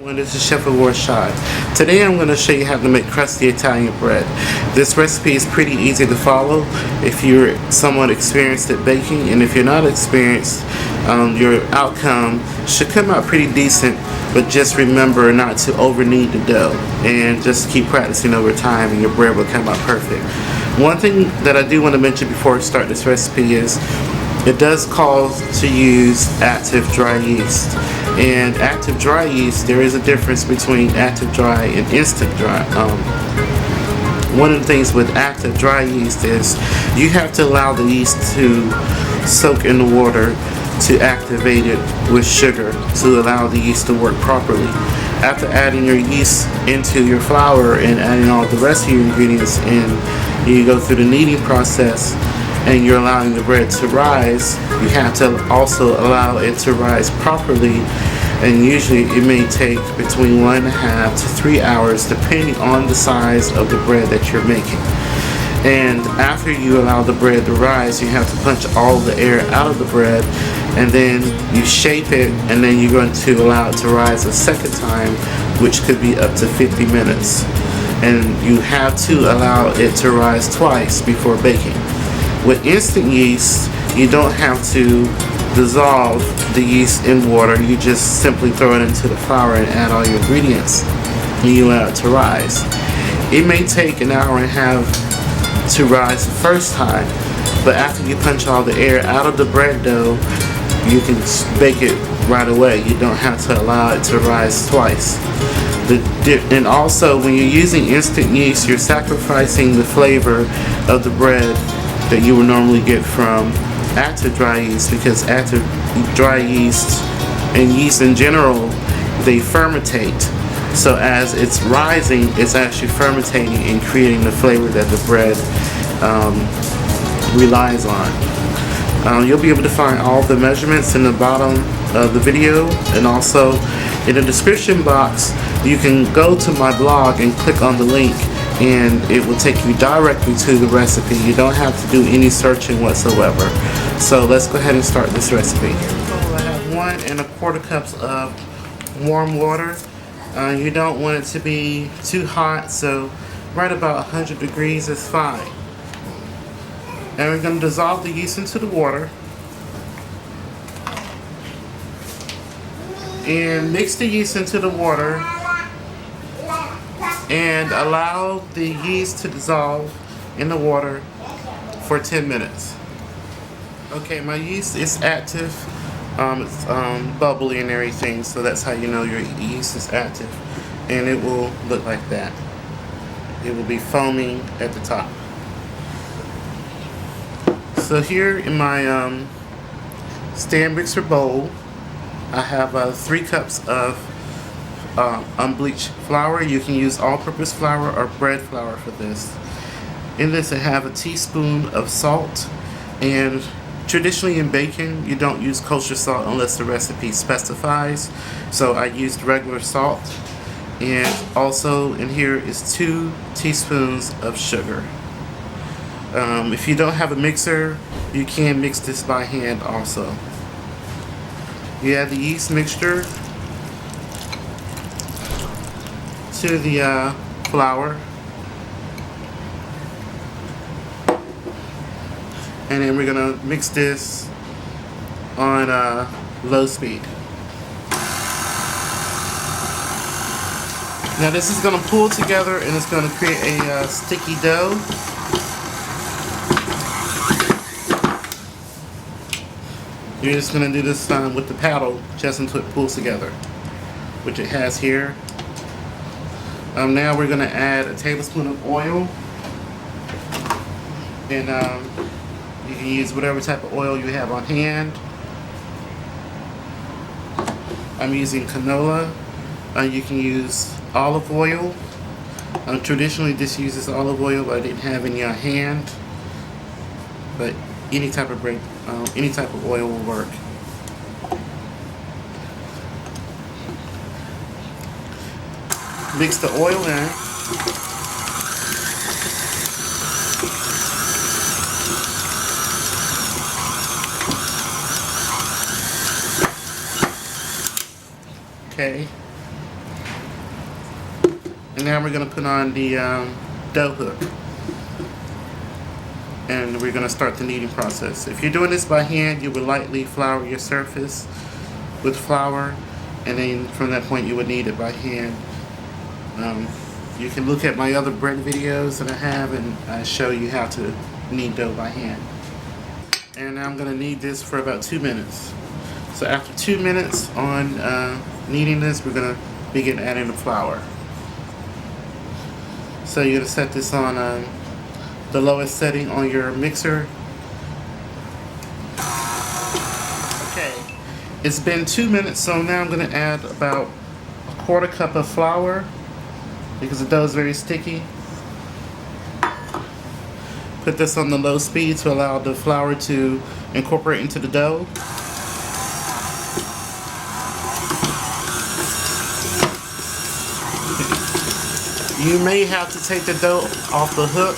This is Chef Shot. Today I'm going to show you how to make crusty Italian bread. This recipe is pretty easy to follow if you're somewhat experienced at baking, and if you're not experienced, your outcome should come out pretty decent, but just remember not to over knead the dough and just keep practicing over time and your bread will come out perfect. One thing that I do want to mention before I start this recipe is it does call to use active dry yeast. And active dry yeast, there is a difference between active dry and instant dry. One of the things with active dry yeast is you have to allow the yeast to soak in the water to activate it with sugar to allow the yeast to work properly. After adding your yeast into your flour and adding all the rest of your ingredients in, you go through the kneading process and you're allowing the bread to rise. You have to also allow it to rise properly, and usually it may take between 1.5 to 3 hours depending on the size of the bread that you're making. And after you allow the bread to rise, you have to punch all the air out of the bread, and then you shape it, and then you're going to allow it to rise a second time, which could be up to 50 minutes. And you have to allow it to rise twice before baking. With instant yeast, you don't have to dissolve the yeast in water. You just simply throw it into the flour and add all your ingredients, and you allow it to rise. It may take 1.5 hours to rise the first time, but after you punch all the air out of the bread dough, you can bake it right away. You don't have to allow it to rise twice. And also, when you're using instant yeast, you're sacrificing the flavor of the bread that you would normally get from active dry yeast, because active dry yeast and yeast in general, they fermentate. So as it's rising, it's actually fermentating and creating the flavor that the bread relies on. You'll be able to find all the measurements in the bottom of the video, and also in the description box you can go to my blog and click on the link, and it will take you directly to the recipe. You don't have to do any searching whatsoever. So let's go ahead and start this recipe. So I have 1.25 cups of warm water. You don't want it to be too hot, so right about 100 degrees is fine. And we're going to dissolve the yeast into the water and mix the yeast into the water and allow the yeast to dissolve in the water for 10 minutes. Okay, my yeast is active. It's bubbly and everything, so that's how you know your yeast is active. And it will look like that. It will be foaming at the top. So here in my stand mixer bowl, I have 3 cups of unbleached flour. You can use all-purpose flour or bread flour for this. In this I have a teaspoon of salt, and traditionally in baking you don't use kosher salt unless the recipe specifies, so I used regular salt. And also in here is 2 teaspoons of sugar. If you don't have a mixer, you can mix this by hand also. You add the yeast mixture to the flour, and then we're gonna mix this on low speed. Now this is gonna pull together and it's gonna create a sticky dough. You're just gonna do this with the paddle just until it pulls together, which it has here. Now we're gonna add a tablespoon of oil, and you can use whatever type of oil you have on hand. I'm using canola. You can use olive oil. Traditionally this uses olive oil, but I didn't have any on hand. But any type of oil will work. Mix the oil in. Okay. And now we're going to put on the dough hook. And we're going to start the kneading process. If you're doing this by hand, you would lightly flour your surface with flour, and then from that point you would knead it by hand. You can look at my other bread videos that I have, and I show you how to knead dough by hand. And now I'm going to knead this for about 2 minutes. So after 2 minutes on kneading this, we're going to begin adding the flour. So you're going to set this on the lowest setting on your mixer. Okay, it's been 2 minutes, so now I'm going to add about a 1/4 cup of flour because the dough is very sticky. Put this on the low speed to allow the flour to incorporate into the dough. You may have to take the dough off the hook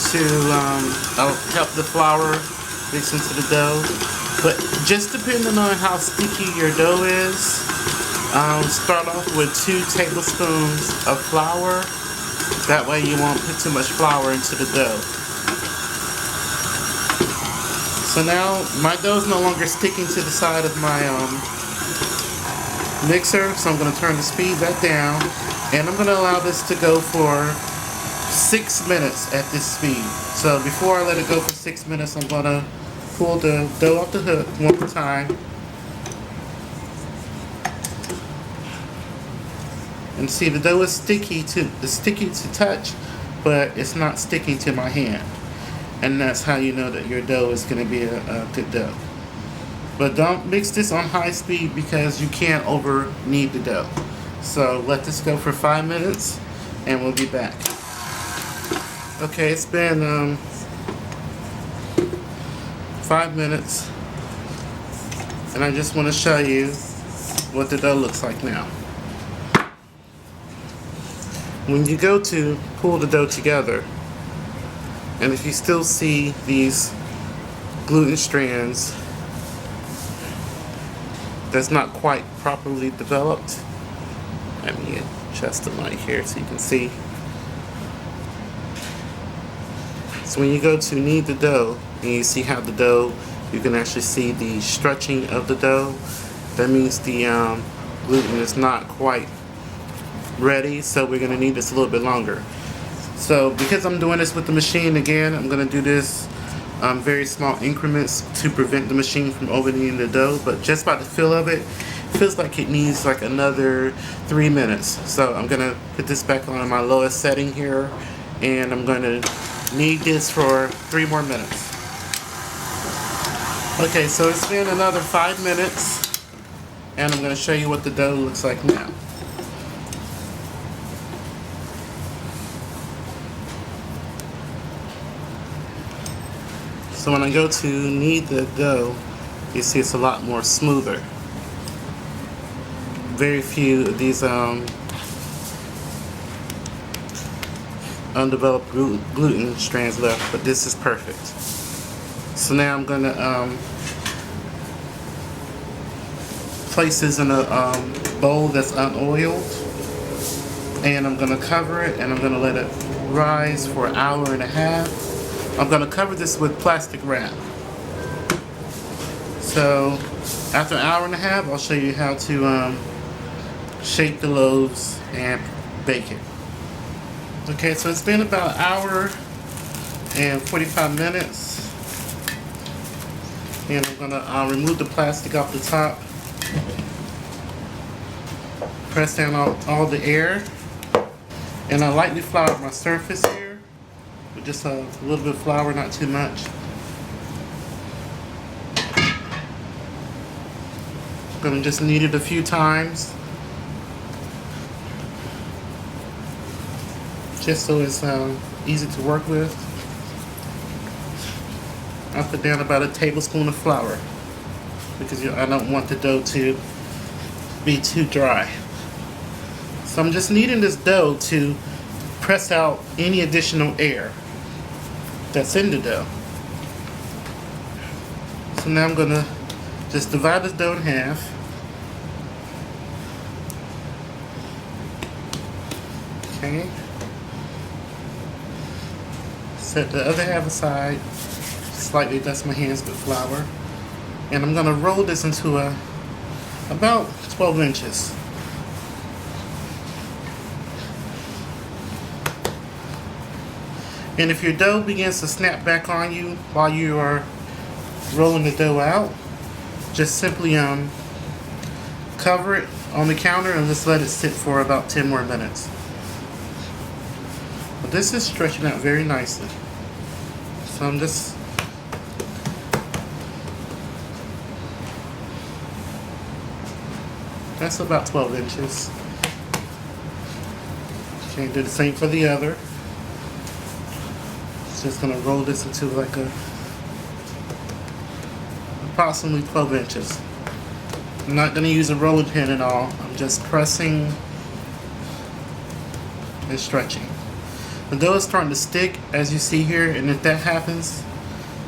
to help the flour mix into the dough, but just depending on how sticky your dough is, start off with 2 tablespoons of flour. That way you won't put too much flour into the dough. So now my dough is no longer sticking to the side of my mixer, so I'm going to turn the speed back down, and I'm going to allow this to go for 6 minutes at this speed. So before I let it go for 6 minutes, I'm going to pull the dough off the hook one more time. And see, the dough is sticky to touch, but it's not sticking to my hand. And that's how you know that your dough is going to be a good dough. But don't mix this on high speed because you can't over knead the dough. So let this go for 5 minutes and we'll be back. Okay, it's been 5 minutes, and I just want to show you what the dough looks like now. When you go to pull the dough together, and if you still see these gluten strands that's not quite properly developed, let me adjust the light here so you can see. So when you go to knead the dough, and you see how the dough, you can actually see the stretching of the dough. That means the gluten is not quite ready, so we're going to need this a little bit longer. So because I'm doing this with the machine again, I'm going to do this very small increments to prevent the machine from overkneading the dough, but just by the feel of it, feels like it needs like another 3 minutes. So I'm going to put this back on my lowest setting here, and I'm going to knead this for 3 more minutes. Okay, so it's been another 5 minutes, and I'm going to show you what the dough looks like now. So when I go to knead the dough, you see it's a lot more smoother. Very few of these undeveloped gluten strands left, but this is perfect. So now I'm going to place this in a bowl that's unoiled, and I'm going to cover it, and I'm going to let it rise for an hour and a half. I'm going to cover this with plastic wrap. So after an hour and a half, I'll show you how to shape the loaves and bake it. Okay, so it's been about an hour and 45 minutes. And I'm going to remove the plastic off the top. Press down all the air. And I lightly flour my surface here. With just a little bit of flour, not too much. I'm going to just knead it a few times. Just so it's easy to work with. I'll put down about a tablespoon of flour because I don't want the dough to be too dry. So I'm just kneading this dough to press out any additional air that's in the dough. So now I'm going to just divide this dough in half. Okay. Set the other half aside. Slightly dust my hands with flour. And I'm going to roll this into about 12 inches. And if your dough begins to snap back on you while you are rolling the dough out, just simply cover it on the counter and just let it sit for about 10 more minutes. But this is stretching out very nicely. So I'm just that's about 12 inches. Okay, do the same for the other. Just gonna roll this into like approximately 12 inches. I'm not gonna use a rolling pin at all. I'm just pressing and stretching. The dough is starting to stick, as you see here, and if that happens,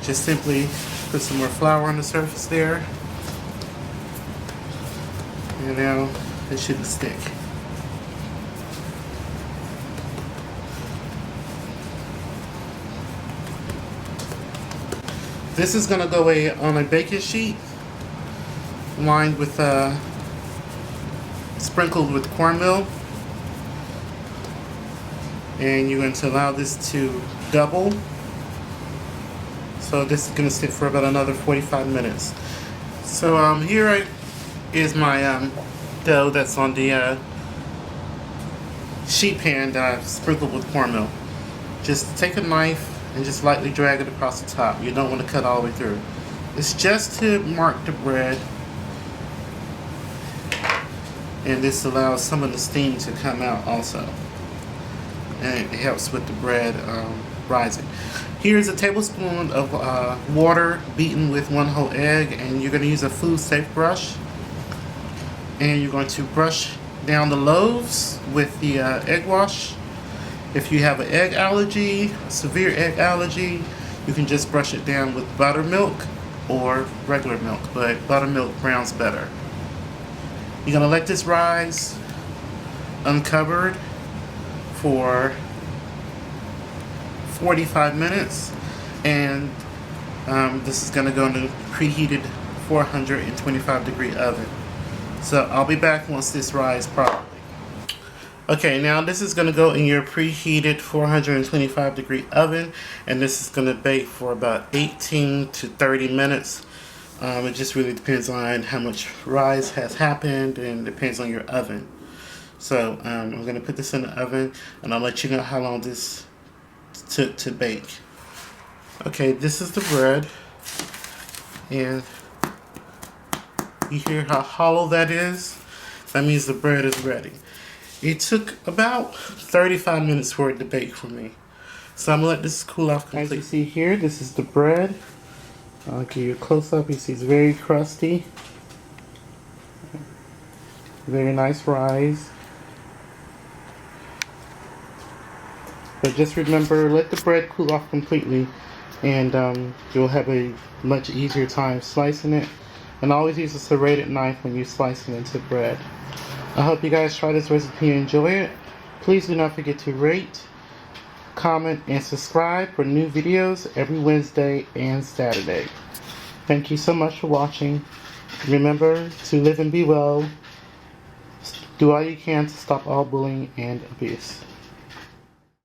just simply put some more flour on the surface there. And now it shouldn't stick. This is going to go on a baking sheet lined with sprinkled with cornmeal, and you're going to allow this to double. So this is going to sit for about another 45 minutes. So here is my dough that's on the sheet pan that I've sprinkled with cornmeal. Just take a knife and just lightly drag it across the top. You don't want to cut all the way through. It's just to mark the bread, and this allows some of the steam to come out also, and it helps with the bread rising. Here's a tablespoon of water beaten with 1 whole egg, and you're going to use a food safe brush, and you're going to brush down the loaves with the egg wash. If you have an egg allergy, a severe egg allergy, you can just brush it down with buttermilk or regular milk, but buttermilk browns better. You're going to let this rise uncovered for 45 minutes, and this is going to go in the preheated 425 degree oven. So I'll be back once this rises properly. Okay, now this is going to go in your preheated 425 degree oven, and this is going to bake for about 18 to 30 minutes. It just really depends on how much rise has happened, and depends on your oven. So I'm going to put this in the oven, and I'll let you know how long this took to bake. Okay, this is the bread, and you hear how hollow that is? That means the bread is ready. It took about 35 minutes for it to bake for me. So I'm going to let this cool off completely. As you see here, this is the bread. I'll give you a close-up. You see it's very crusty. Very nice rise. But just remember, let the bread cool off completely, and you'll have a much easier time slicing it. And always use a serrated knife when you slice it into bread. I hope you guys try this recipe and enjoy it. Please do not forget to rate, comment, and subscribe for new videos every Wednesday and Saturday. Thank you so much for watching. Remember to live and be well. Do all you can to stop all bullying and abuse.